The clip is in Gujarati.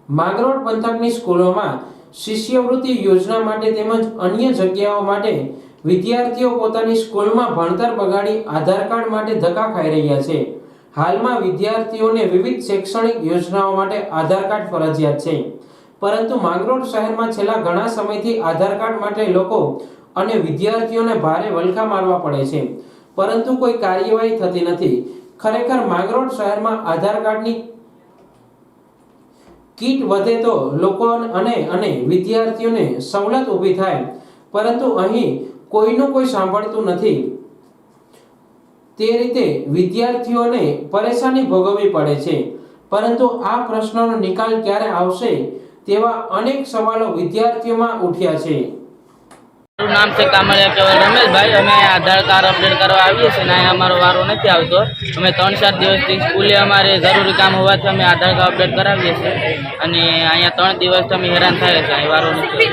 માંગરોળ પંથકની સ્કૂલોમાં શિષ્યવૃત્તિ યોજના માટે તેમજ અન્ય જગ્યાઓ માટે વિદ્યાર્થીઓ પોતાની સ્કૂલમાં ભણતર બગાડી આધાર કાર્ડ માટે ધક્કા ખાઈ રહ્યા છે। હાલમાં વિદ્યાર્થીઓને વિવિધ શૈક્ષણિક યોજનાઓ માટે આધાર કાર્ડ ફરજિયાત છે, પરંતુ માંગરોળ શહેરમાં છેલ્લા ઘણા સમયથી આધાર કાર્ડ માટે લોકો અને વિદ્યાર્થીઓને ભારે વલખા મારવા પડે છે, પરંતુ કોઈ કાર્યવાહી થતી નથી। ખરેખર માંગરોળ શહેરમાં આધાર કાર્ડની કીટ વધે તો લોકો અને વિદ્યાર્થીઓને સવલત ઊભી થાય, પરંતુ અહીં કોઈનું કોઈ સાંભળતું નથી। તે રીતે વિદ્યાર્થીઓને પરેશાની ભોગવવી પડે છે, પરંતુ આ પ્રશ્નનો નિકાલ ક્યારે આવશે તેવા અનેક સવાલો વિદ્યાર્થીઓમાં ઉઠ્યા છે। મારું નામ છે કામળિયા કેવલ રમેશભાઈ। અમે આધાર કાર્ડ અપડેટ કરવા આવીએ છીએ ને અમારો વારો નથી આવતો। અમે 3-4 દિવસથી સ્કૂલે અમારે જરૂરી કામ હોવાથી અમે આધાર કાર્ડ અપડેટ કરાવીએ છીએ અને અહીંયા 3 દિવસથી અમે હેરાન થઈએ છીએ, અહીં વારો નથી।